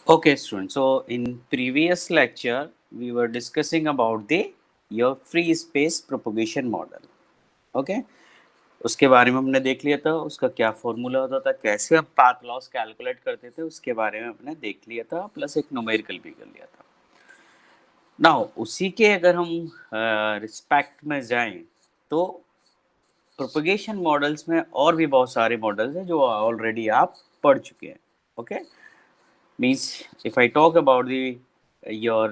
Okay, students. So in previous lecture, we were discussing about the your free space propagation model. Okay, उसके बारे में हमने देख लिया था, उसका क्या फॉर्मूला होता था, कैसे हम पाथ लॉस कैलकुलेट करते थे, उसके बारे में हमने देख लिया था, प्लस एक न्यूमेरिकल भी कर लिया था। नाउ उसी के अगर हम रिस्पेक्ट में जाएं तो प्रोपगेशन मॉडल्स में और भी बहुत सारे मॉडल्स हैं जो ऑलरेडी आप पढ़ चुके हैं. Okay, means if I talk about the your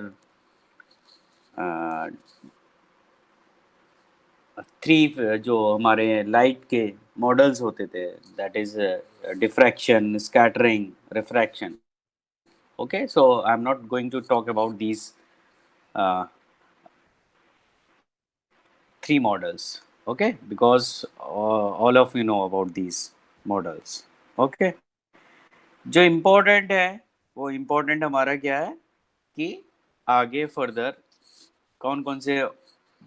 three जो हमारे लाइट के मॉडल्स होते थे, that is diffraction, scattering, refraction. Okay, so I am not going to talk about these three models. Okay, because all of you know about these models. Okay, जो important है वो important हमारा क्या है कि आगे फर्दर कौन कौन से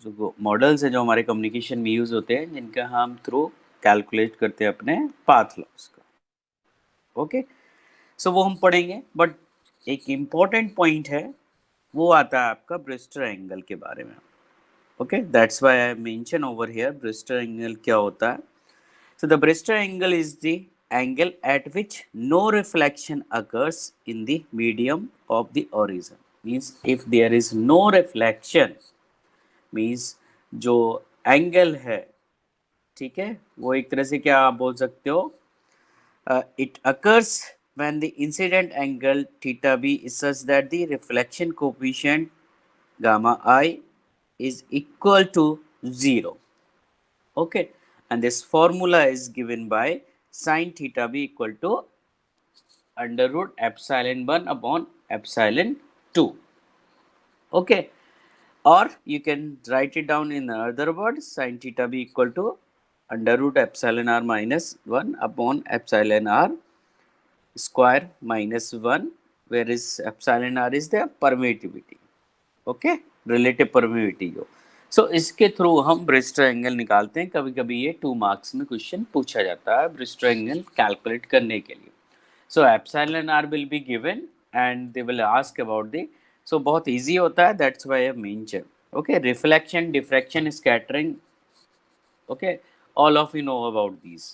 जो मॉडल्स हैं जो हमारे कम्युनिकेशन में यूज होते हैं, जिनका हम थ्रू कैलकुलेट करते हैं अपने पाथ लॉस का. ओके, सो वो हम पढ़ेंगे, बट एक इम्पॉर्टेंट पॉइंट है वो आता है आपका ब्रिस्टर एंगल के बारे में. Okay, that's why I mention over here Brewster angle क्या होता है. So the Brewster angle is the angle at which no reflection occurs in the medium of the origin. Means if there is no reflection, means जो angle है, ठीक है, वो एक तरह से क्या आप बोल सकते हो, it occurs when the incident angle theta b is such that the reflection coefficient gamma I is equal to 0. Okay, and this formula is given by sin theta b equal to under root epsilon 1 upon epsilon 2. Okay, or you can write it down in other words, sin theta b equal to under root epsilon r minus 1 upon epsilon r square minus 1, where is epsilon r is the permittivity. Okay, relative permittivity जो. सो इसके through हम Brewster angle निकालते हैं. कभी कभी ये 2 marks में question पूछा जाता है ब्रिस्टर एंगल कैलकुलेट करने के लिए. So epsilon r will be given and they will ask about the. So बहुत इजी होता है, that's why I mention. Okay, reflection, diffraction, scattering. Okay, all of you know about these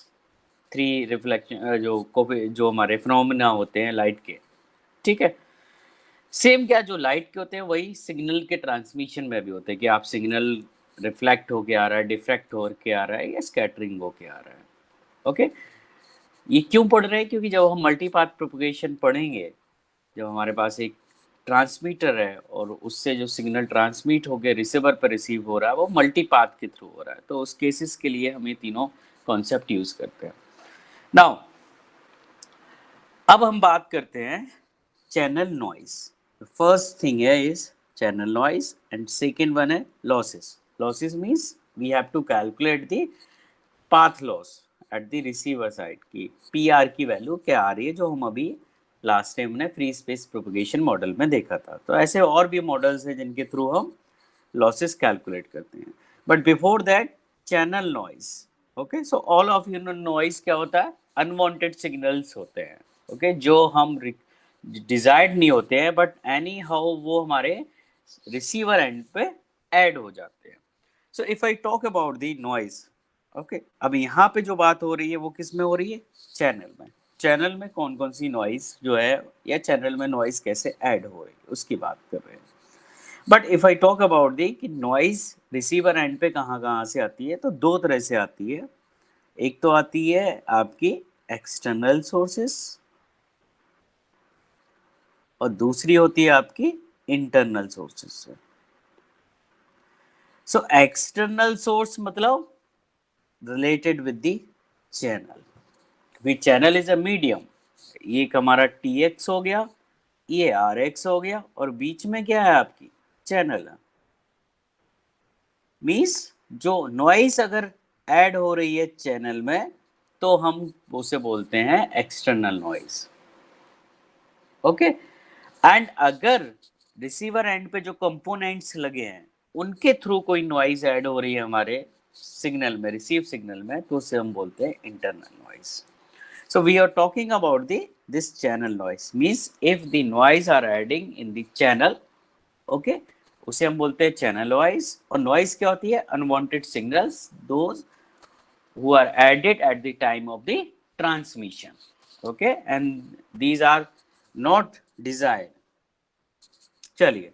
three reflection जो हमारे phenomena होते हैं light के. ठीक है, सेम क्या जो लाइट के होते हैं वही सिग्नल के ट्रांसमिशन में भी होते हैं कि आप सिग्नल रिफ्लेक्ट होके आ रहा है, डिफ्रैक्ट होके आ रहा है या स्कैटरिंग होके आ रहा है. ओके, ये क्यों पढ़ रहे हैं, क्योंकि जब हम मल्टीपाथ प्रोपगेशन पढ़ेंगे, जब हमारे पास एक ट्रांसमीटर है और उससे जो सिग्नल ट्रांसमिट होकर रिसीवर पर रिसीव हो रहा है वो मल्टीपाथ के थ्रू हो रहा है, तो उस केसेस के लिए हम ये तीनों कॉन्सेप्ट यूज करते हैं. नाउ अब हम बात करते हैं चैनल नॉइज. फर्स्ट थिंग है is channel noise and second one है losses. Losses means we have to calculate the path loss at the receiver side की पी आर की वैल्यू क्या आ रही है, जो हम अभी लास्ट टाइम ने फ्री स्पेस प्रोपगेशन मॉडल में देखा था. तो ऐसे और भी मॉडल्स हैं जिनके थ्रू हम लॉसेस कैलकुलेट करते हैं. But before that, channel noise. Okay, so all of you no noise क्या होता है, अनवांटेड सिग्नल्स होते हैं. ओके, जो हम डिजायर्ड नहीं होते हैं बट एनी हाउ वो हमारे रिसीवर एंड पे ऐड हो जाते हैं. So if I talk about the noise, okay, अब यहाँ पे जो बात हो रही है वो किस में हो रही है, चैनल में. चैनल में कौन कौन सी नॉइज जो है या चैनल में नॉइज कैसे ऐड हो रही है उसकी बात कर रहे हैं. But if I talk about the कि नॉइज रिसीवर एंड पे कहाँ कहाँ से आती है, तो दो तरह से आती है. एक तो आती है आपकी एक्सटर्नल सोर्सेस और दूसरी होती है आपकी इंटरनल सोर्सेस से. सो एक्सटर्नल सोर्स मतलब related with the channel. Which channel is a medium. ये एक हमारा टी एक्स हो गया, ये आर एक्स हो गया, और बीच में क्या है आपकी चैनल है. मीन्स जो नॉइस अगर ऐड हो रही है चैनल में तो हम उसे बोलते हैं एक्सटर्नल नॉइस. ओके, एंड अगर रिसीवर एंड पे जो कंपोनेंट्स लगे हैं उनके थ्रू कोई नॉइज ऐड हो रही है हमारे सिग्नल में, रिसीव सिग्नल में, तो उसे हम बोलते हैं internal noise. So we are talking about the this channel noise means if the noise are adding in the channel, okay, उसे हम बोलते हैं channel noise. और noise क्या होती है? Unwanted signals, those who are added at the time of the transmission, okay, and these are not desired. चलिए,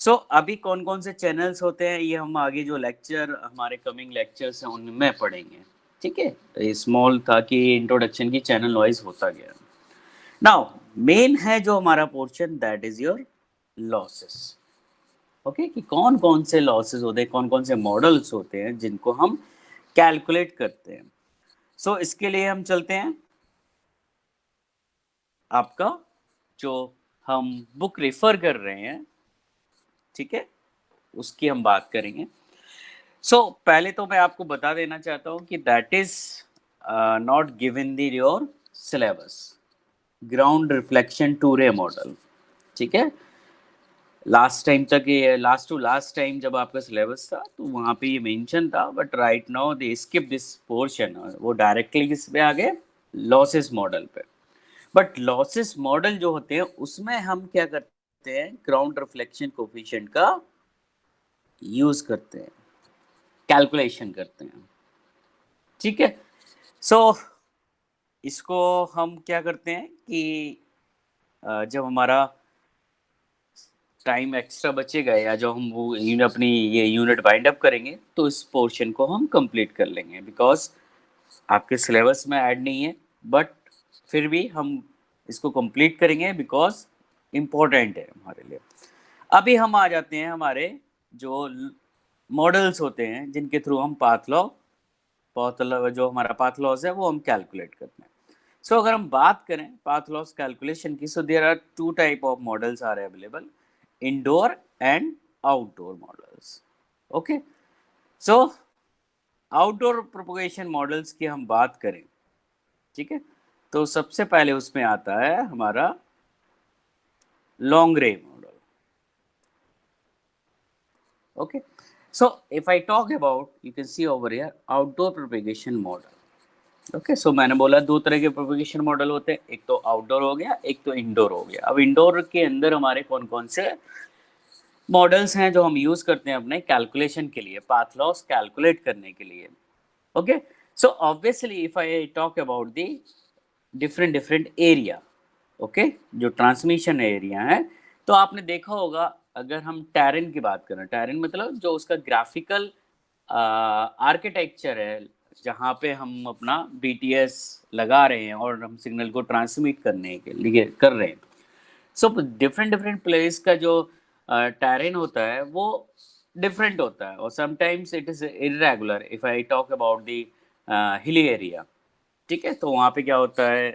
सो अभी कौन कौन से चैनल्स होते हैं ये हम आगे जो लेक्चर हमारे कमिंग लेक्चर्स हैं उनमें पढ़ेंगे, ठीक है. ये स्मॉल था कि इंट्रोडक्शन की चैनल नॉइज होता गया. नाउ मेन है जो हमारा portion, that is your losses. Okay, कि कौन कौन से लॉसेस होते हैं, कौन कौन से मॉडल्स होते हैं जिनको हम कैलकुलेट करते हैं. सो इसके लिए हम चलते हैं आपका जो हम बुक रेफर कर रहे हैं, ठीक है, उसकी हम बात करेंगे. सो पहले तो मैं आपको बता देना चाहता हूँ कि that is not given the your syllabus, ground reflection two ray model, ठीक है. लास्ट टाइम तक ये लास्ट टू लास्ट टाइम जब आपका सिलेबस था तो वहाँ पे ये मेंशन था, but right now they skip this portion, वो डायरेक्टली किस पे आ गए? लॉसेस मॉडल पे. बट लॉसेस मॉडल जो होते हैं उसमें हम क्या करते हैं? ग्राउंड रिफ्लेक्शन कोफिशिएंट का यूज करते हैं, कैलकुलेशन करते हैं, ठीक है. सो इसको हम क्या करते हैं कि जब हमारा टाइम एक्स्ट्रा बचेगा या जो हम वो अपनी ये यूनिट बाइंड अप करेंगे तो इस पोर्शन को हम कंप्लीट कर लेंगे, बिकॉज आपके सिलेबस में ऐड नहीं है, बट फिर भी हम इसको कंप्लीट करेंगे बिकॉज इम्पोर्टेंट है हमारे लिए. अभी हम आ जाते हैं हमारे जो मॉडल्स होते हैं जिनके थ्रू हम पाथ लॉ जो हमारा पाथ लॉस है वो हम कैलकुलेट करते हैं. सो अगर हम बात करें पाथ लॉस कैलकुलेशन की, so there are two type of models are available, indoor and outdoor models. Okay, so outdoor propagation models की हम बात करें, ठीक है, तो सबसे पहले उसमें आता है हमारा लॉन्ग रे model. Okay, so if I talk about, you can see over here outdoor propagation model. Okay, so मैंने बोला दो तरह के प्रोपगेशन मॉडल होते हैं, एक तो आउटडोर हो गया, एक तो इंडोर हो गया. अब इंडोर के अंदर हमारे कौन कौन से मॉडल्स हैं जो हम यूज करते हैं अपने कैलकुलेशन के लिए, पाथ लॉस कैलकुलेट करने के लिए. Okay, so obviously if I talk about the different different area, okay, जो ट्रांसमिशन एरिया है, तो आपने देखा होगा अगर हम टेरेन की बात करें, टेरेन मतलब जो उसका ग्राफिकल आर्किटेक्चर है जहाँ पे हम अपना BTS लगा रहे हैं और हम सिग्नल को ट्रांसमिट करने के लिए कर रहे हैं. सो डिफरेंट डिफरेंट प्लेस का जो टेरेन होता है वो डिफरेंट होता है और sometimes it is irregular. If I talk about the hilly area, ठीक है, तो वहाँ पे क्या होता है,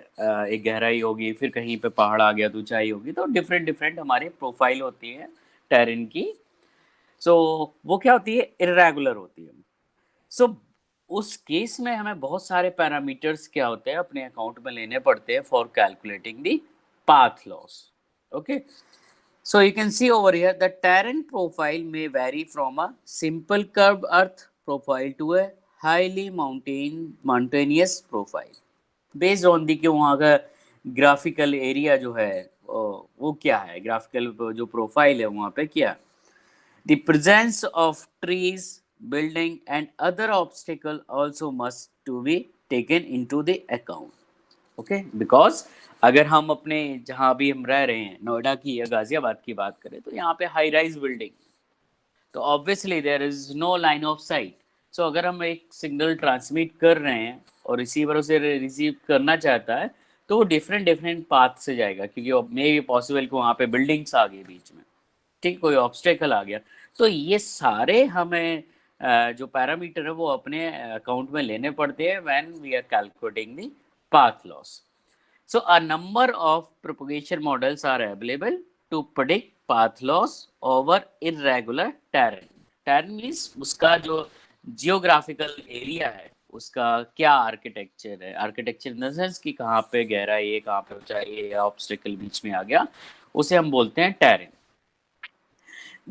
एक गहराई होगी, फिर कहीं पे पहाड़ आ गया तो ऊंचाई होगी, तो डिफरेंट डिफरेंट हमारी प्रोफाइल होती है टेरेन की. सो वो क्या होती है? इरेगुलर होती है. सो उस केस में हमें बहुत सारे पैरामीटर्स क्या होते हैं अपने अकाउंट में लेने पड़ते हैं for calculating the path loss. Okay, so you can see over here the terrain profile may vary from a simple curved earth profile to a highly mountainous profile based on the कि वहाँ का graphical area जो है वो क्या है, graphical जो profile है वहाँ पे क्या. The presence of trees, building and other obstacle also must to be taken into the account. Okay, because अगर हम अपने जहाँ भी हम रह रहे हैं नोएडा की या गाजियाबाद की बात करें तो यहाँ पे हाई राइज बिल्डिंग, तो obviously there is no line of sight. So अगर हम एक सिग्नल ट्रांसमिट कर रहे हैं और रिसीवर उसे रिसीव करना चाहता है तो वो डिफरेंट डिफरेंट पाथ से जाएगा, क्योंकि मे भी पॉसिबल कि वहाँ पे बिल्डिंग्स आ गई बीच में, ठीक, कोई ऑब्स्टेकल आ गया. तो ये सारे हमें जो पैरामीटर है वो अपने अकाउंट में लेने पड़ते हैं when we are calculating the path loss. So a number of propagation models are available to predict path loss over irregular terrain. Terrain means उसका जो geographical area है उसका क्या आर्किटेक्चर है, आर्किटेक्चर इन द सेंस कि कहाँ पे गहराई है, कहाँ पे ऊंचाई है या ऑब्स्टिकल बीच में आ गया, उसे हम बोलते हैं terrain.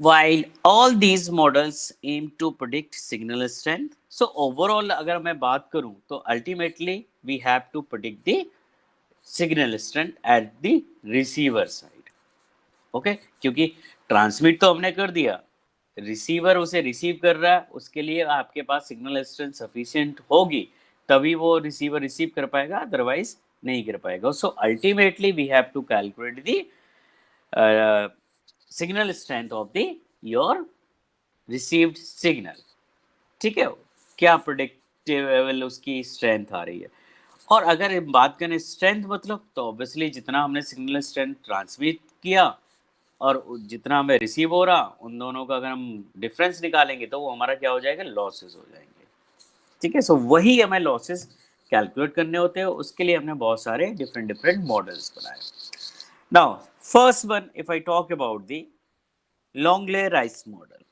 While all these models aim to predict signal strength, so overall अगर मैं बात करूं तो ultimately we have to predict the signal strength eight the receiver side. Okay, क्योंकि ट्रांसमिट तो हमने कर दिया, रिसीवर उसे रिसीव कर रहा है, उसके लिए आपके पास सिग्नल स्ट्रेंथ सफिशिएंट होगी तभी वो रिसीवर रिसीव कर पाएगा, अदरवाइज नहीं कर पाएगा। So ultimately we have to calculate the signal strength of the your received signal. ठीक है, क्या प्रोडिक्टेबल उसकी स्ट्रेंथ आ रही है। और अगर बात करें स्ट्रेंथ मतलब, तो ऑब्वियसली जितना हमने सिग्नल स्ट्रेंथ ट्रांसमिट किया और जितना हमें रिसीव हो रहा, उन दोनों का अगर हम डिफरेंस निकालेंगे तो वो हमारा क्या हो जाएगा, लॉसेस हो जाएंगे। ठीक है, सो वही हमें लॉसेस कैलकुलेट करने होते हैं, उसके लिए हमने बहुत सारे डिफरेंट डिफरेंट मॉडल्स बनाए। Now first one, if I talk about the Longley Rice model.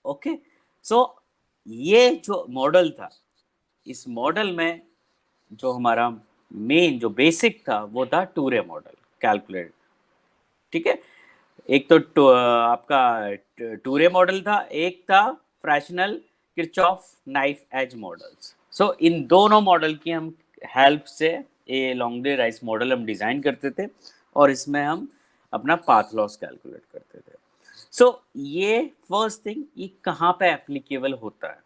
Okay, so ये जो मॉडल था, इस मॉडल में जो हमारा मेन जो बेसिक था वो था टूरे मॉडल कैलकुलेट। ठीक है, एक तो आपका टूरे मॉडल था, एक था fractional Kirchhoff knife edge models. So इन दोनों मॉडल की हम हेल्प से ये लॉन्गले राइस मॉडल हम डिजाइन करते थे और इसमें हम अपना पाथ लॉस कैलकुलेट करते थे। सो ये फर्स्ट थिंग, ये कहाँ पे एप्लीकेबल होता है?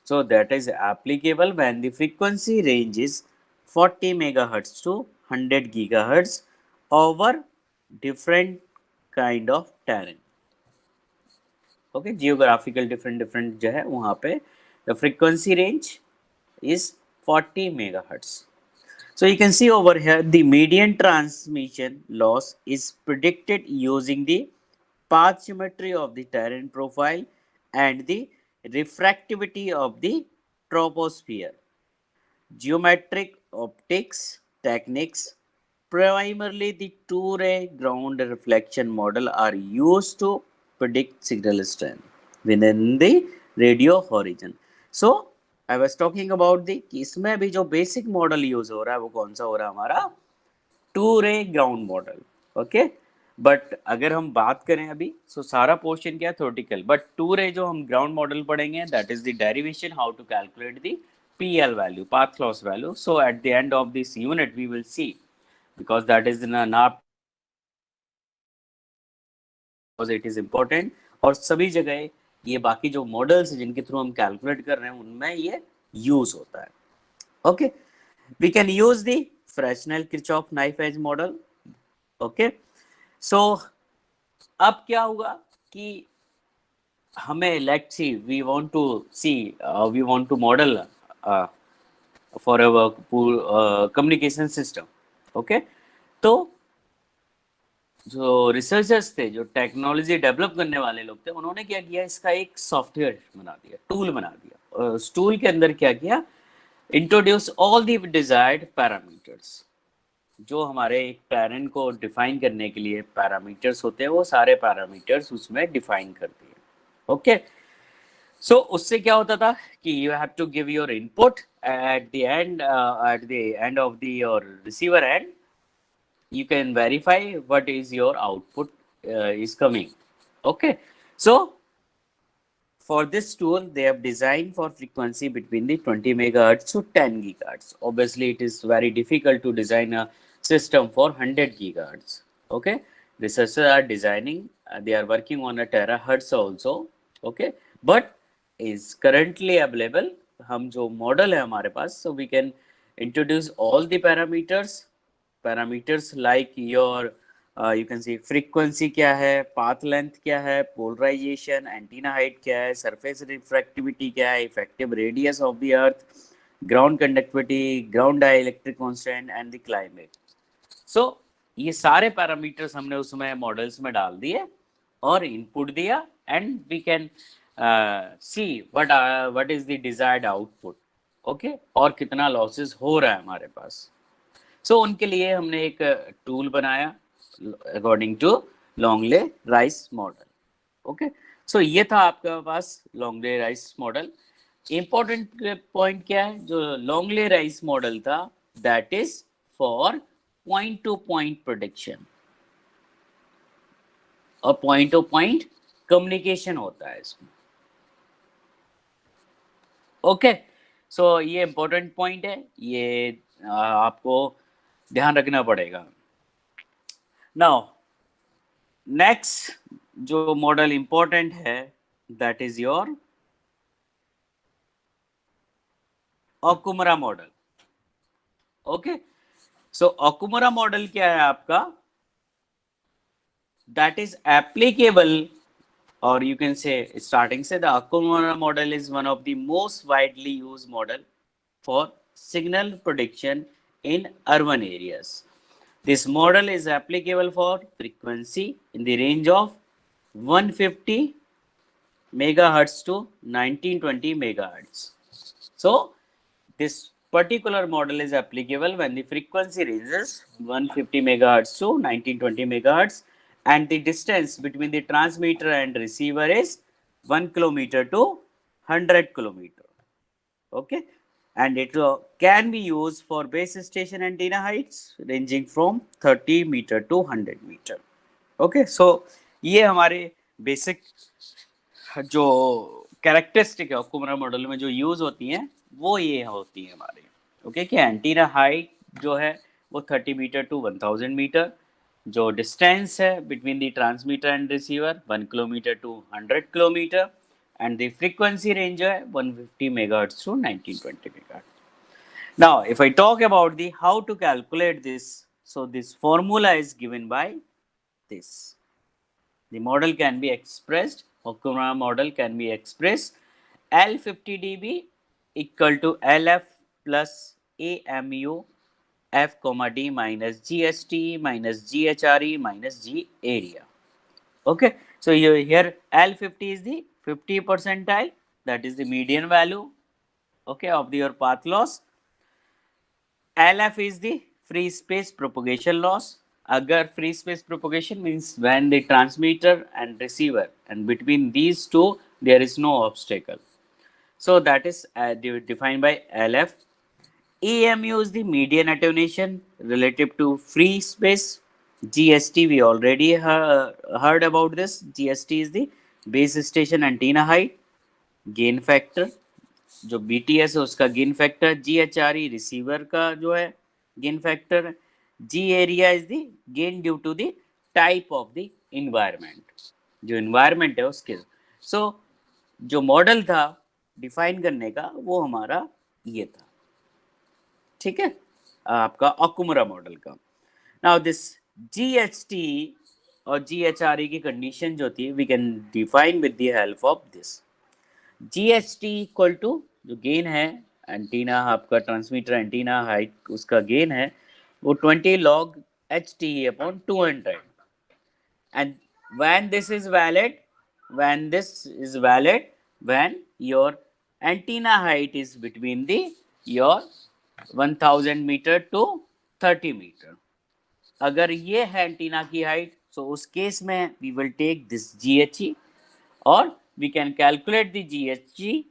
So that is applicable when the frequency range is 40 megahertz to 100 gigahertz over different kind of terrain. Okay, geographical different different जो है वहाँ पे the frequency range is 40 megahertz. So you can see over here the median transmission loss is predicted using the path symmetry of the terrain profile and the refractivity of the troposphere. Geometric optics techniques, primarily the two-ray ground reflection model, are used to predict signal strength within the radio horizon. So I was talking about the कि इसमें भी जो basic model use हो रहा है वो कौन सा हो रहा है हमारा, टू रे ग्राउंड मॉडल। ओके, बट अगर हम बात करें अभी, सो सारा पोर्शन क्या है, थ्योरेटिकल, बट टू रे जो हम ग्राउंड मॉडल पढ़ेंगे that is the derivation how to calculate the PL value, path loss value. So at the end of this unit we will see, because that is not, because it is important, और सभी जगह ये बाकी जो models जिनके through हम calculate कर रहे हैं उनमें ये यूज होता है। Okay, we can use the Fresnel Kirchhoff knife edge model. Okay, so अब क्या होगा कि हमें let's see we want to see we want to model for our communication system. Okay, तो जो रिसर्चर्स थे, जो टेक्नोलॉजी डेवलप करने वाले लोग थे, उन्होंने क्या किया, इसका एक सॉफ्टवेयर बना दिया, टूल बना दिया। उस टूल के अंदर क्या किया, introduce all the desired parameters. जो हमारे एक पैरेंट को डिफाइन करने के लिए पैरामीटर्स होते हैं, वो सारे पैरामीटर्स उसमें डिफाइन कर दिए। ओके, सो उससे क्या होता था कि you have to give your input at the end of the your receiver and you can verify what is your output is coming. Okay, so for this tool they have designed for frequency between the 20 megahertz to 10 gigahertz. Obviously it is very difficult to design a system for 100 gigahertz. Okay, researchers are designing, they are working on a terahertz also. Okay, but is currently available, हम जो model है हमारे पास, so we can introduce all the parameters like your you can see frequency क्या है, path length क्या है, polarization, antenna height क्या है, surface refractivity क्या है, effective radius of the earth, ground conductivity, ground dielectric constant and the climate. So ये सारे पैरामीटर्स हमने उसमें मॉडल्स में डाल दिए और इनपुट दिया and we can see what is the desired output. Okay, और कितना लॉसेस हो रहा है हमारे पास। सो उनके लिए हमने एक टूल बनाया according to Longley Rice model. Okay, so ये था आपके पास Longley Rice model. Important point क्या है, जो लॉन्गले राइस मॉडल था that is for point to point prediction और पॉइंट टू पॉइंट कम्युनिकेशन होता है इसमें। ओके, सो ये इंपॉर्टेंट पॉइंट है, ये आपको ध्यान रखना पड़ेगा। नाउ नेक्स्ट जो मॉडल इंपॉर्टेंट है that is your Okumura model. Okay, so Okumura model क्या है आपका? That is applicable, or you can say starting say the Okumura model is one of the most widely used model for signal prediction in urban areas. This model is applicable for frequency in the range of 150 megahertz to 1920 megahertz. So this particular model is applicable when the frequency ranges 150 megahertz to 1920 megahertz and the distance between the transmitter and receiver is 1 kilometer to 100 kilometer. Okay, and it can be used for base station antenna heights ranging from 30 meter to 100 meter. Okay, so ये हमारे basic जो characteristic है ओकुमुरा model में जो use होती हैं वो ये होती है हमारे। ओके, कि एंटीना हाइट जो है वो 30 मीटर टू 1000 मीटर, जो डिस्टेंस है between the transmitter and receiver 1 kilometre to 100 kilometre and the frequency range जो है 150 megahertz to 1920 megahertz. Now if I talk about the how to calculate this, so this formula is given by this. The model can be expressed, Okumura model can be expressed L50 dB equal to LF plus AMU F comma D minus GST minus GHRE minus G area. Okay, so here L50 is the 50 percentile, that is the median value, okay, of your path loss. LF is the free space propagation loss. Agar free space propagation means when the transmitter and receiver and between these two there is no obstacle. So that is defined by LF. EMU is the median attenuation relative to free space. GST we already heard about this. GST is the base station antenna height, gain factor, जो BTS है उसका gain factor, GHRE receiver का जो है gain factor, G area is the gain due to the type of the environment, जो environment है उसके। सो जो मॉडल था डिफाइन करने का वो हमारा ये था, ठीक है, आपका ओकुमुरा मॉडल का। नाउ दिस GHT और GHRE की कंडीशन जो थी we can define with the help of this. GHT equal to जो गेन है एंटीना आपका ट्रांसमीटर एंटीना हाइट उसका गेन है वो 20 log HT upon 200 and when this is valid, when your antenna height is between the your 1000 meter to 30 meter। अगर ये है antenna की हाइट सो उस केस में we will take this GHE or we can calculate the GHG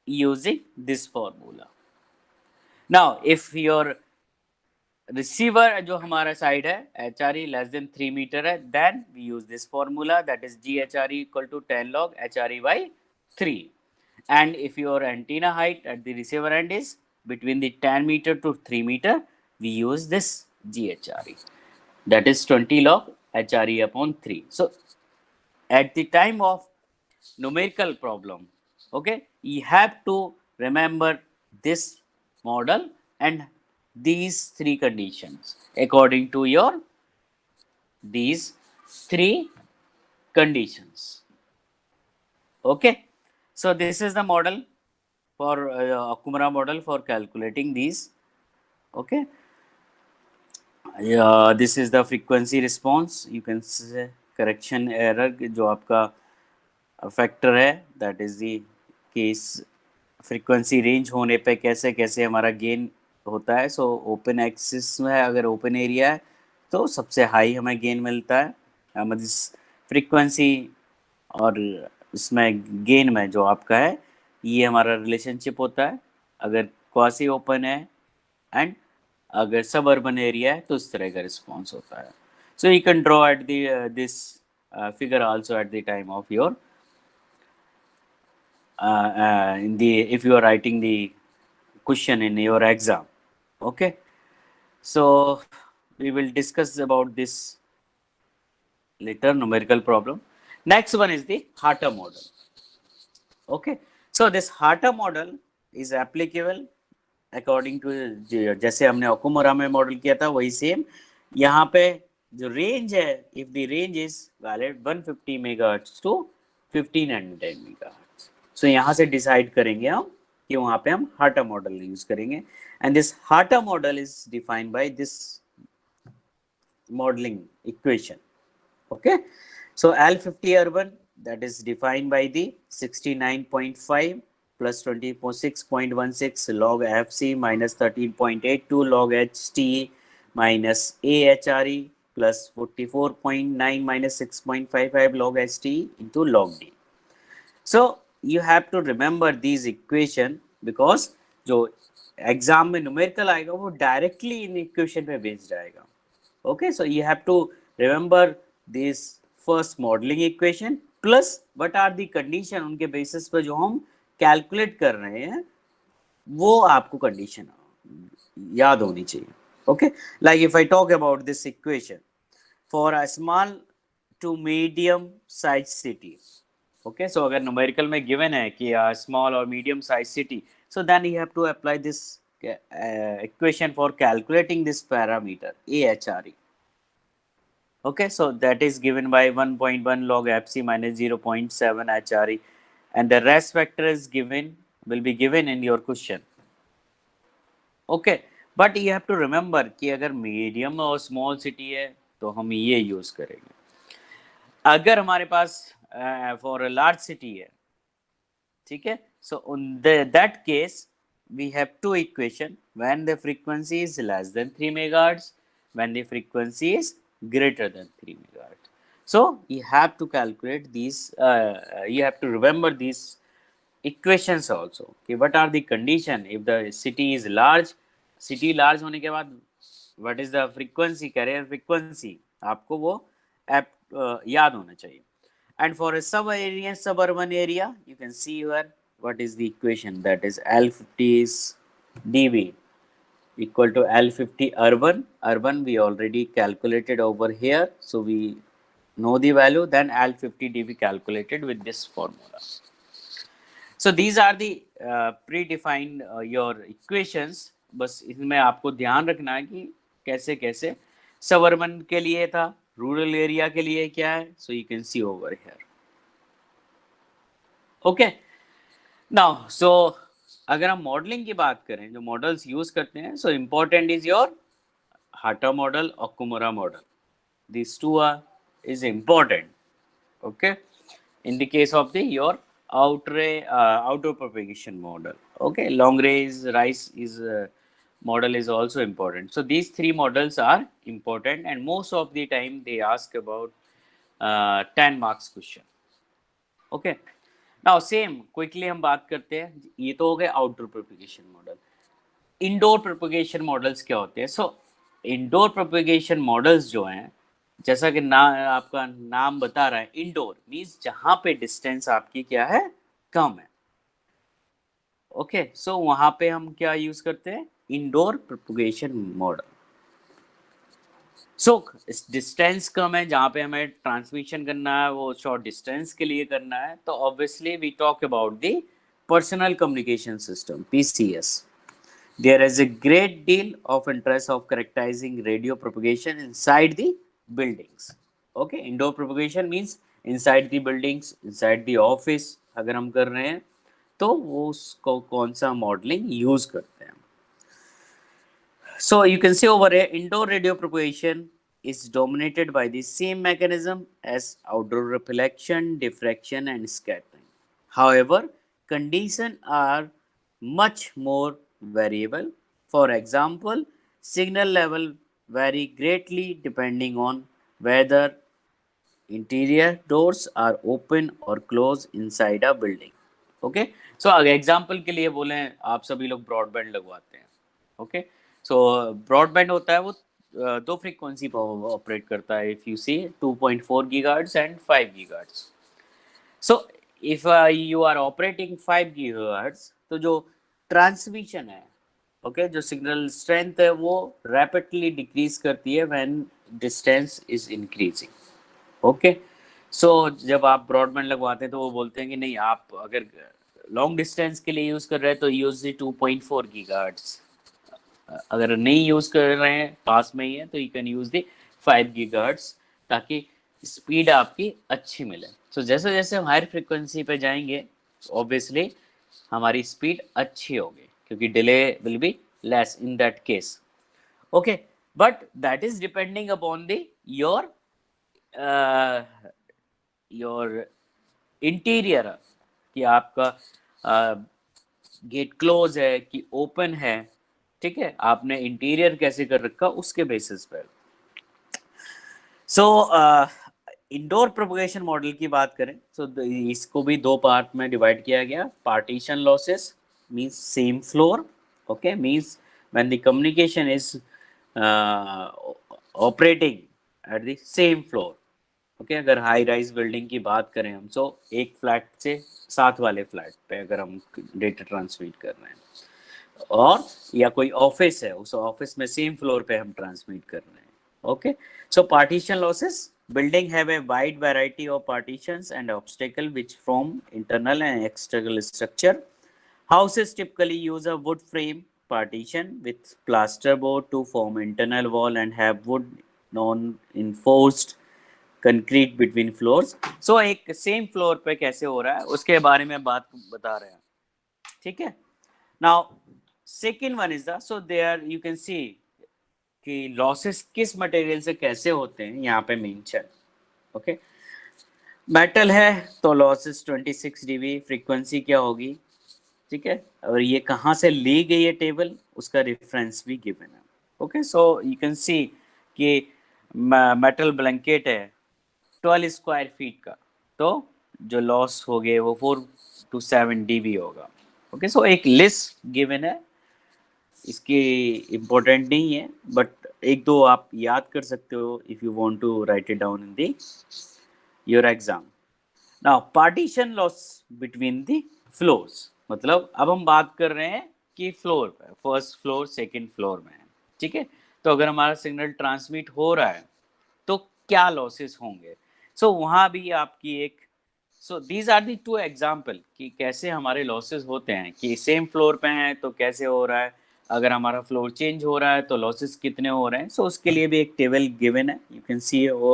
using this formula. Now if your receiver जो हमारा side है HRE less than 3 meter है then we use this formula that is GHRE equal to 10 log HRE by 3 and if your antenna height at the receiver end is between the 10 meter to 3 meter we use this GHRE that is 20 log HRE upon 3. So at the time of numerical problem, okay, you have to remember this model and these three conditions according to your these three conditions. Okay, so this is the model for Okumura model for calculating these. Okay, this is the frequency response, you can say correction error जो आपका factor है that is the case frequency range होने पे कैसे कैसे हमारा gain होता है। सो ओपन एक्सिस में है, अगर ओपन एरिया है तो सबसे हाई हमें गेन मिलता है मतलब फ्रीक्वेंसी और इसमें गेन में जो आपका है ये हमारा रिलेशनशिप होता है। अगर क्वासी ओपन है एंड अगर सब अर्बन एरिया है तो इस तरह का रिस्पॉन्स होता है। So you can draw at this figure also at the time of your in the if you are writing the question in your exam. Okay, So we will discuss about this later, numerical problem. Next one is the Harter model. Okay, so this Harter model is applicable according to, जैसे हमने ओकुमुरा में model किया था वही same यहाँ पे जो range है, if the range is valid 150 megahertz to 1510 megahertz, so यहाँ से डिसाइड करेंगे हम कि वहाँ पे हम हार्टा मॉडल यूज करेंगे, and this Hata model is defined by this modeling equation. Okay, so L50 urban, that is defined by the 69.5 plus 26.16 log FC minus 13.82 log HT minus AHRE plus 44.9 minus 6.55 log HT into log D. So you have to remember these equation because जो exam में numerical आएगा वो directly in equation में based जाएगा. Okay, so you have to remember this first modeling equation plus what are the condition, उनके basis पर जो हम calculate कर रहे हैं वो आपको condition याद होनी चाहिए. Okay, like if I talk about this equation for a small to medium size city. Okay, so अगर numerical में given है कि a small or medium size city, so then you have to apply this equation for calculating this parameter AHRE. Okay, so that is given by 1.1 log FC minus 0.7 HRE, and the rest factor is given, will be given in your question. Okay, but you have to remember कि अगर medium और small city है तो हम ये use करेंगे. अगर हमारे पास for a large city है, ठीक है, so on that case we have two equation, when the frequency is less than 3 megahertz, when the frequency is greater than 3 megahertz. So you have to calculate these, you have to remember these equations also कि what are the condition if the city is large, city large होने के बाद what is the frequency, carrier frequency, आपको वो याद होना चाहिए. And for a suburban area, you can see here what is the equation, that is L50 is dB equal to L50 urban. Urban we already calculated over here, so we know the value, then L50 dB calculated with this formula. So these are the predefined your equations. बस इसमें आपको ध्यान रखना है कि कैसे कैसे suburban के लिए था, rural area के लिए क्या है, so you can see over here. Okay, now so अगर हम मॉडलिंग की बात करें, जो मॉडल्स यूज करते हैं, so important is your Harter model, Okumura model. These two are is important. Okay, in the case of the your outer propagation model. Okay, long range rise is model is also important. So these three models are important, and most of the time they ask about 10 marks question. Okay, now same quickly हम बात करते हैं, ये तो हो गए outdoor propagation model. Indoor propagation models क्या होते हैं? सो इंडोर प्रोपेगेशन मॉडल्स जो हैं, जैसा कि आपका नाम बता रहा है, इंडोर मीन्स जहां पे डिस्टेंस आपकी क्या है, कम है. ओके, सो वहां पे हम क्या यूज करते हैं, indoor propagation model. So distance कम है, जहाँ पे हमें ट्रांसमिशन करना है वो शॉर्ट डिस्टेंस के लिए करना है, तो obviously we talk about the personal communication system, PCS. There is a great deal of interest of characterizing radio propagation inside the buildings. Okay, indoor propagation means inside the buildings, inside the office अगर हम कर रहे हैं तो वो उसको कौन सा मॉडलिंग यूज करते हैं. So you can see over here, indoor radio propagation is dominated by the same mechanism as outdoor reflection, diffraction, and scattering. However, conditions are much more variable. For example, signal level vary greatly depending on whether interior doors are open or closed inside a building. Okay, so example के लिए बोले आप सभी लोग broadband लगवाते हैं. Okay, सो broadband होता है वो दो फ्रीक्वेंसी पर ऑपरेट करता है. If you see 2.4 gigahertz and 5 gigahertz. So if you are operating 5 gigahertz, तो जो ट्रांसमिशन है ओके जो सिग्नल स्ट्रेंथ है वो रैपिडली डिक्रीज करती है when distance is increasing. Okay so जब आप ब्रॉडबैंड लगवाते हैं तो वो बोलते हैं कि नहीं, आप अगर लॉन्ग डिस्टेंस के लिए यूज़ कर रहे हैं तो यूज 2.4 गीगाहर्ट्ज, अगर नहीं यूज़ कर रहे हैं पास में ही है तो you can use the 5 gigahertz, ताकि स्पीड आपकी अच्छी मिले। सो जैसे जैसे हम हायर फ्रिक्वेंसी पे जाएंगे ऑब्वियसली हमारी स्पीड अच्छी होगी, क्योंकि delay will be less in that case. Okay but that is depending upon the your your interior, कि आपका गेट क्लोज है कि ओपन है, ठीक है, आपने इंटीरियर कैसे कर रखा उसके बेसिस पर। सो इंडोर प्रोपगेशन मॉडल की बात करें तो इसको भी दो पार्ट में डिवाइड किया गया। Partition losses means same floor, okay means when the communication is operating at the same floor. Okay अगर हाई राइज बिल्डिंग की बात करें हम, तो एक फ्लैट से साथ वाले फ्लैट पे अगर हम डेटा ट्रांसमिट कर रहे हैं, और या कोई ऑफिस है उस ऑफिस में सेम फ्लोर पे हम ट्रांसमिट कर रहे हैं। Okay, so partition losses. Building have a wide variety of partitions and obstacle which form internal and external structure. Houses typically use a wood frame partition with plasterboard to form internal wall and have wood non-enforced concrete between floors. So एक same floor पे कैसे हो रहा है उसके बारे में बात बता रहे हैं, ठीक है। Now second one is the, so there you can see कि लॉसेस किस मटेरियल से कैसे होते हैं यहाँ पे मेंशन। ओके मेटल है तो लॉसेस 26 डीबी, फ्रीक्वेंसी क्या होगी, ठीक है, और ये कहाँ से ली गई है टेबल उसका रेफरेंस भी गिवन है। Okay so you can see कि मेटल ब्लैंकेट है 12 स्क्वायर फीट का, तो जो लॉस हो गए वो 4 to 7 डीबी होगा। ओके सो एक लिस्ट गिवन है, इसकी इम्पोर्टेंट नहीं है बट एक दो आप याद कर सकते हो if you want to write it down in the your exam. Now partition loss between the floors, मतलब अब हम बात कर रहे हैं कि फ्लोर पे फर्स्ट फ्लोर सेकंड फ्लोर में है, ठीक है, तो अगर हमारा सिग्नल ट्रांसमिट हो रहा है तो क्या लॉसेस होंगे। सो वहाँ भी आपकी एक, so these are the two example कि कैसे हमारे लॉसेस होते हैं, कि सेम फ्लोर पे हैं तो कैसे हो रहा है, अगर हमारा फ्लोर चेंज हो रहा है तो लॉसेस कितने हो रहे हैं। सो उसके लिए भी एक टेबल गिवन है, यू कैन सी वो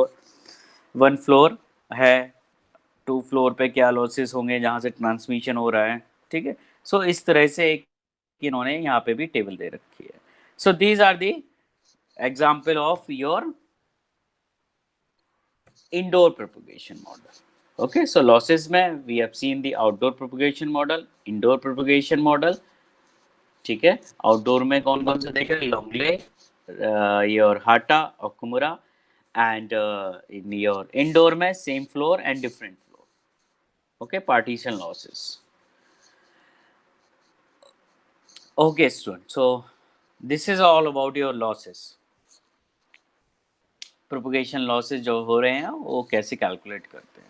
1 फ्लोर है, 2 फ्लोर पे क्या लॉसेस होंगे जहाँ से ट्रांसमिशन हो रहा है, ठीक है। सो इस तरह से एक इन्होंने यहाँ पे भी टेबल दे रखी है। So these are the example of your indoor propagation model. Okay, so losses में we have seen the outdoor propagation model, indoor propagation model, ठीक है। आउटडोर में कौन कौन से देखे, लोंगले, योर हाटा और कुमुरा, एंड इन योर इंडोर में same floor and different floor. Okay partition losses. Okay student, so this is all about your losses. Propagation losses जो हो रहे हैं वो कैसे कैलकुलेट करते हैं।